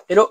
Hello!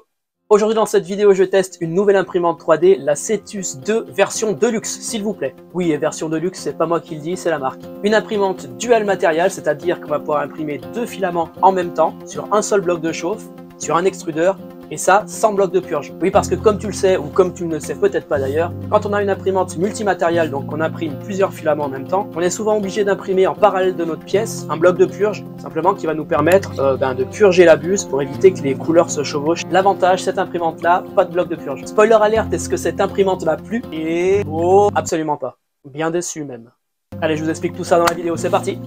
Aujourd'hui dans cette vidéo, je teste une nouvelle imprimante 3D, la Cetus 2 version Deluxe, s'il vous plaît. Oui, et version Deluxe, c'est pas moi qui le dis, c'est la marque. Une imprimante dual matériel, c'est-à-dire qu'on va pouvoir imprimer deux filaments en même temps sur un seul bloc de chauffe, sur un extrudeur, et ça sans bloc de purge. Oui, parce que comme tu le sais, ou comme tu ne le sais peut-être pas d'ailleurs, quand on a une imprimante multimatérielle, donc on imprime plusieurs filaments en même temps, on est souvent obligé d'imprimer en parallèle de notre pièce un bloc de purge, simplement qui va nous permettre de purger la buse pour éviter que les couleurs se chevauchent. L'avantage, cette imprimante-là, pas de bloc de purge. Spoiler alerte, est-ce que cette imprimante m'a plu? Et oh, absolument pas. Bien déçu même. Allez, je vous explique tout ça dans la vidéo, c'est parti!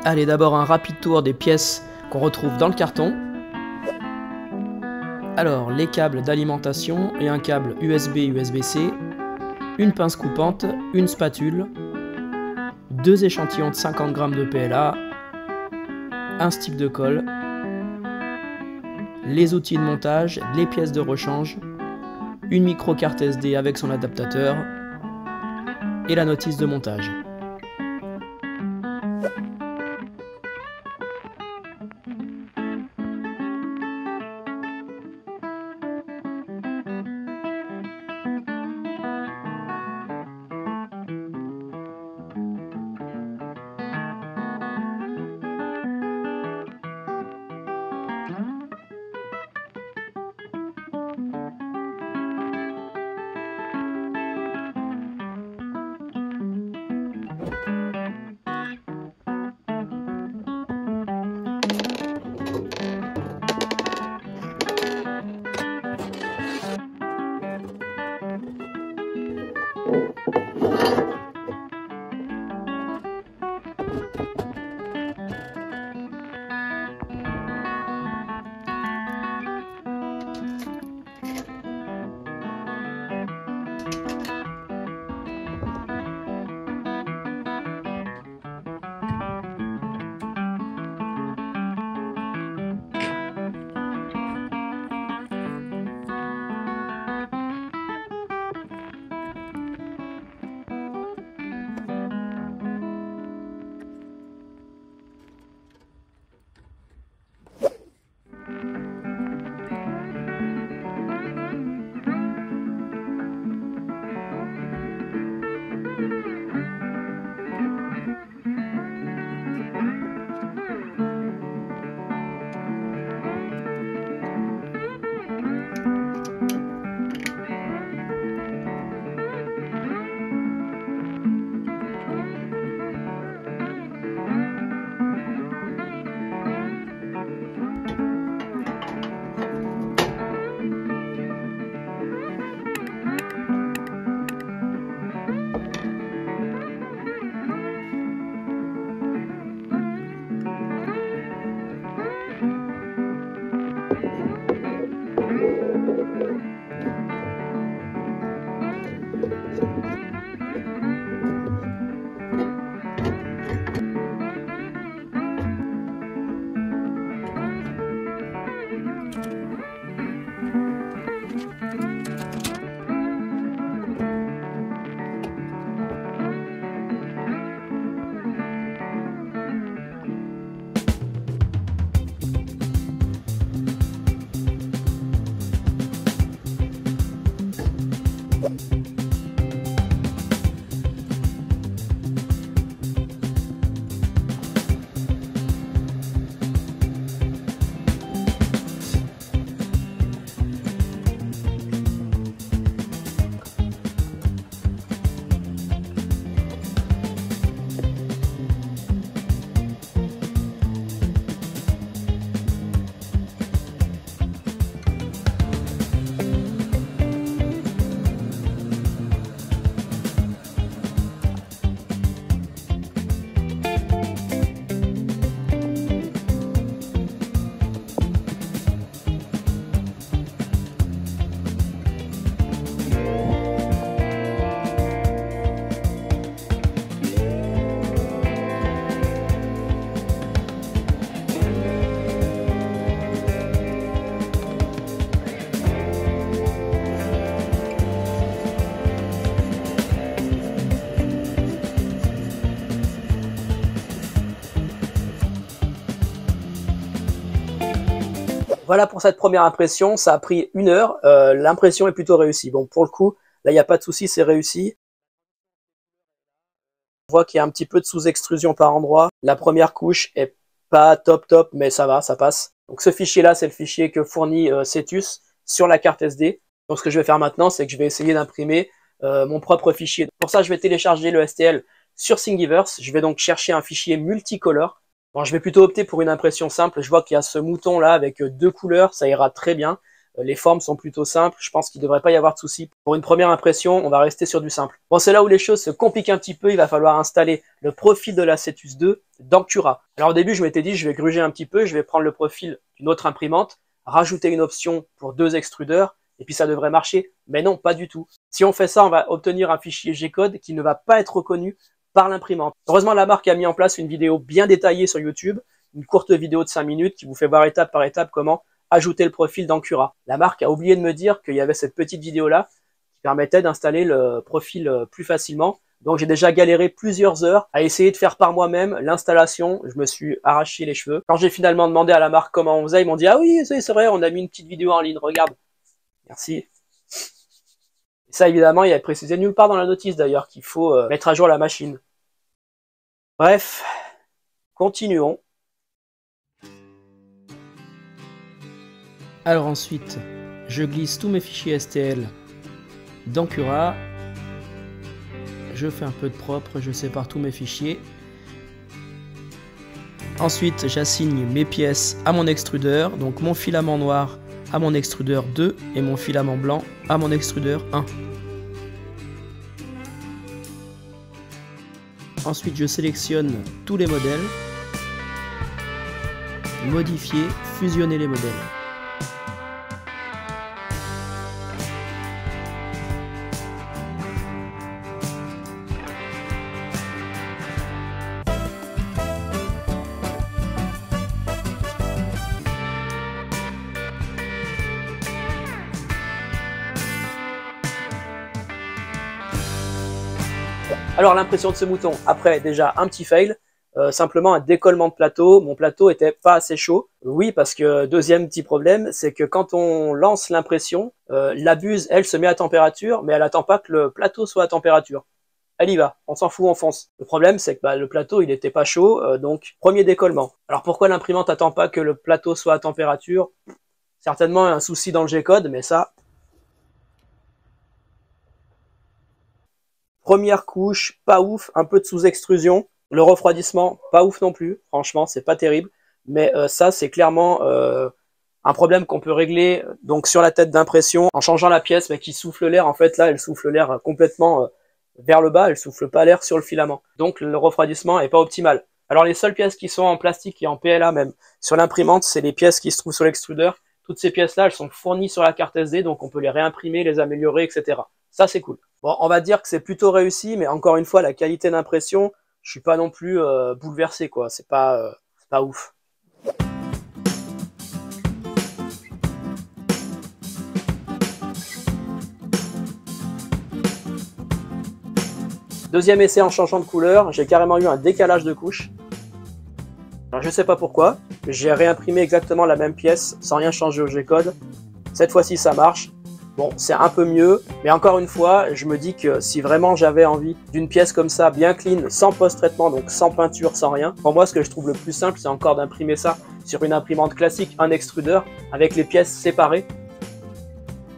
Allez, d'abord un rapide tour des pièces qu'on retrouve dans le carton. Alors, les câbles d'alimentation et un câble USB USB-C, une pince coupante, une spatule, deux échantillons de 50 g de PLA, un stick de colle, les outils de montage, les pièces de rechange, une micro-carte SD avec son adaptateur et la notice de montage. Voilà pour cette première impression, ça a pris 1 heure, l'impression est plutôt réussie. Bon, pour le coup, là il n'y a pas de souci, c'est réussi. On voit qu'il y a un petit peu de sous-extrusion par endroit. La première couche est pas top, mais ça va, ça passe. Donc ce fichier-là, c'est le fichier que fournit Cetus sur la carte SD. Donc ce que je vais faire maintenant, c'est que je vais essayer d'imprimer mon propre fichier. Pour ça, je vais télécharger le STL sur Thingiverse. Je vais donc chercher un fichier multicolore. Bon, je vais plutôt opter pour une impression simple. Je vois qu'il y a ce mouton là avec 2 couleurs, ça ira très bien. Les formes sont plutôt simples, je pense qu'il ne devrait pas y avoir de soucis. Pour une première impression, on va rester sur du simple. Bon, c'est là où les choses se compliquent un petit peu, il va falloir installer le profil de la Cetus 2 dans Cura. Alors au début, je m'étais dit, je vais gruger un petit peu, je vais prendre le profil d'une autre imprimante, rajouter une option pour 2 extrudeurs, et puis ça devrait marcher. Mais non, pas du tout. Si on fait ça, on va obtenir un fichier G-code qui ne va pas être reconnu par l'imprimante. Heureusement, la marque a mis en place une vidéo bien détaillée sur YouTube, une courte vidéo de 5 minutes qui vous fait voir étape par étape comment ajouter le profil dans Cura. La marque a oublié de me dire qu'il y avait cette petite vidéo-là qui permettait d'installer le profil plus facilement. Donc j'ai déjà galéré plusieurs heures à essayer de faire par moi-même l'installation. Je me suis arraché les cheveux. Quand j'ai finalement demandé à la marque comment on faisait, ils m'ont dit « Ah oui, c'est vrai, on a mis une petite vidéo en ligne, regarde. » Merci. Et ça, évidemment, il y avait précisé nulle part dans la notice d'ailleurs qu'il faut mettre à jour la machine. Bref, continuons. Alors ensuite, je glisse tous mes fichiers STL dans Cura. Je fais un peu de propre, je sépare tous mes fichiers. Ensuite, j'assigne mes pièces à mon extrudeur, donc mon filament noir à mon extrudeur 2 et mon filament blanc à mon extrudeur 1. Ensuite, je sélectionne tous les modèles, modifier, fusionner les modèles. Alors l'impression de ce mouton, après déjà un petit fail, simplement un décollement de plateau, mon plateau était pas assez chaud. Oui, parce que deuxième petit problème, c'est que quand on lance l'impression, la buse, elle se met à température, mais elle attend pas que le plateau soit à température. Elle y va, on s'en fout, on fonce. Le problème, c'est que le plateau, il n'était pas chaud, donc premier décollement. Alors pourquoi l'imprimante attend pas que le plateau soit à température? Certainement un souci dans le G-code, mais ça... Première couche, pas ouf, un peu de sous-extrusion. Le refroidissement, pas ouf non plus. Franchement, c'est pas terrible. Mais ça, c'est clairement un problème qu'on peut régler donc sur la tête d'impression en changeant la pièce, mais qui souffle l'air. En fait, là, elle souffle l'air complètement vers le bas. Elle souffle pas l'air sur le filament. Donc, le refroidissement est pas optimal. Alors, les seules pièces qui sont en plastique et en PLA même sur l'imprimante, c'est les pièces qui se trouvent sur l'extrudeur. Toutes ces pièces-là, elles sont fournies sur la carte SD, donc on peut les réimprimer, les améliorer, etc. Ça, c'est cool. Bon, on va dire que c'est plutôt réussi, mais encore une fois, la qualité d'impression, je suis pas non plus bouleversé, quoi. C'est pas ouf. Deuxième essai en changeant de couleur, j'ai carrément eu un décalage de couche. Alors, je sais pas pourquoi, j'ai réimprimé exactement la même pièce sans rien changer au G-code. Cette fois-ci, ça marche. Bon, c'est un peu mieux, mais encore une fois, je me dis que si vraiment j'avais envie d'une pièce comme ça, bien clean, sans post-traitement, donc sans peinture, sans rien, pour moi, ce que je trouve le plus simple, c'est encore d'imprimer ça sur une imprimante classique, un extrudeur, avec les pièces séparées,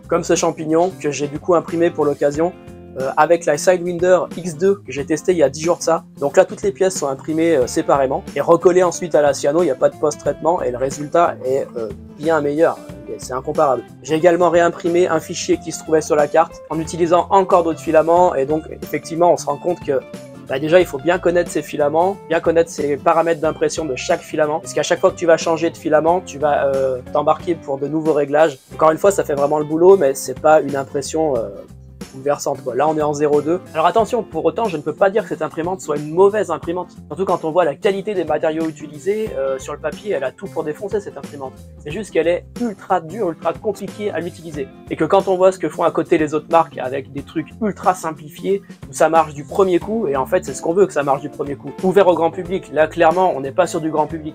comme ce champignon que j'ai du coup imprimé pour l'occasion, avec la Sidewinder X2 que j'ai testé il y a 10 jours de ça. Donc là, toutes les pièces sont imprimées séparément et recollées ensuite à la cyano, il n'y a pas de post-traitement et le résultat est bien meilleur. C'est incomparable. J'ai également réimprimé un fichier qui se trouvait sur la carte en utilisant encore d'autres filaments et donc effectivement on se rend compte que déjà il faut bien connaître ces filaments, bien connaître ces paramètres d'impression de chaque filament parce qu'à chaque fois que tu vas changer de filament, tu vas t'embarquer pour de nouveaux réglages. Encore une fois, ça fait vraiment le boulot, mais c'est pas une impression bouleversante, quoi. Là on est en 0,2. Alors attention, pour autant je ne peux pas dire que cette imprimante soit une mauvaise imprimante. Surtout quand on voit la qualité des matériaux utilisés, sur le papier elle a tout pour défoncer cette imprimante. C'est juste qu'elle est ultra dure, ultra compliquée à l'utiliser. Et que quand on voit ce que font à côté les autres marques avec des trucs ultra simplifiés, où ça marche du premier coup, et en fait c'est ce qu'on veut que ça marche du premier coup. Ouvert au grand public, là clairement on n'est pas sur du grand public.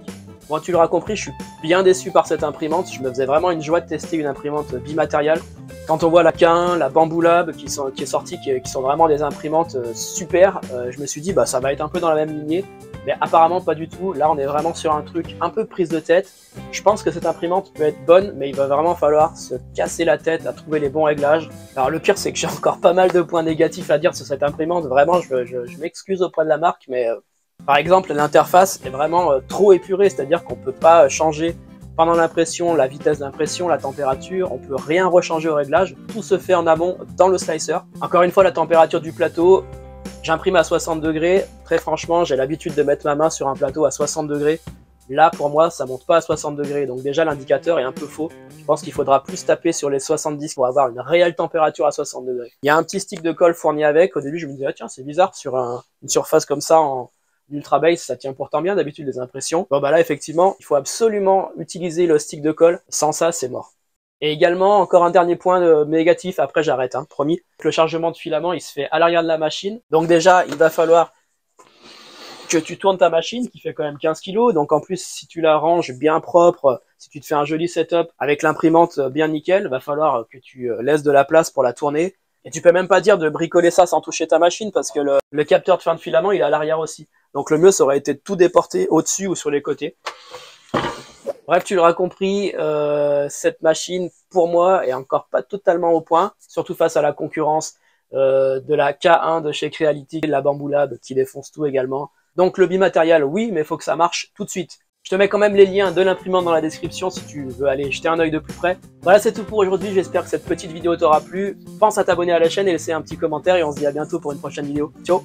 Bon, tu l'auras compris, je suis bien déçu par cette imprimante. Je me faisais vraiment une joie de tester une imprimante bimatériale. Quand on voit la K1, la Bamboo Lab qui est sortie, qui sont vraiment des imprimantes super, je me suis dit bah ça va être un peu dans la même lignée. Mais apparemment pas du tout. Là on est vraiment sur un truc un peu prise de tête. Je pense que cette imprimante peut être bonne, mais il va vraiment falloir se casser la tête à trouver les bons réglages. Alors le pire c'est que j'ai encore pas mal de points négatifs à dire sur cette imprimante. Vraiment je m'excuse auprès de la marque, mais par exemple l'interface est vraiment trop épurée, c'est-à-dire qu'on peut pas changer pendant l'impression la vitesse d'impression, la température, on peut rien rechanger au réglage. Tout se fait en amont dans le slicer. Encore une fois la température du plateau. J'imprime à 60 degrés, très franchement j'ai l'habitude de mettre ma main sur un plateau à 60 degrés, là pour moi ça monte pas à 60 degrés, donc déjà l'indicateur est un peu faux, je pense qu'il faudra plus taper sur les 70 pour avoir une réelle température à 60 degrés. Il y a un petit stick de colle fourni avec, au début je me disais ah, tiens c'est bizarre sur une surface comme ça en Ultra Base ça tient pourtant bien d'habitude les impressions, bon bah là effectivement il faut absolument utiliser le stick de colle, sans ça c'est mort. Et également, encore un dernier point négatif, après j'arrête, hein, promis. Le chargement de filament, il se fait à l'arrière de la machine. Donc déjà, il va falloir que tu tournes ta machine, qui fait quand même 15 kg. Donc en plus, si tu la ranges bien propre, si tu te fais un joli setup avec l'imprimante bien nickel, va falloir que tu laisses de la place pour la tourner. Et tu peux même pas dire de bricoler ça sans toucher ta machine, parce que le capteur de fin de filament, il est à l'arrière aussi. Donc le mieux, ça aurait été de tout déporter au-dessus ou sur les côtés. Bref, tu l'auras compris, cette machine, pour moi, est encore pas totalement au point, surtout face à la concurrence de la K1 de chez Creality, de la Bamboo Lab qui défonce tout également. Donc le bimatériel, oui, mais il faut que ça marche tout de suite. Je te mets quand même les liens de l'imprimante dans la description si tu veux aller jeter un œil de plus près. Voilà, c'est tout pour aujourd'hui, j'espère que cette petite vidéo t'aura plu. Pense à t'abonner à la chaîne et laisser un petit commentaire et on se dit à bientôt pour une prochaine vidéo. Ciao!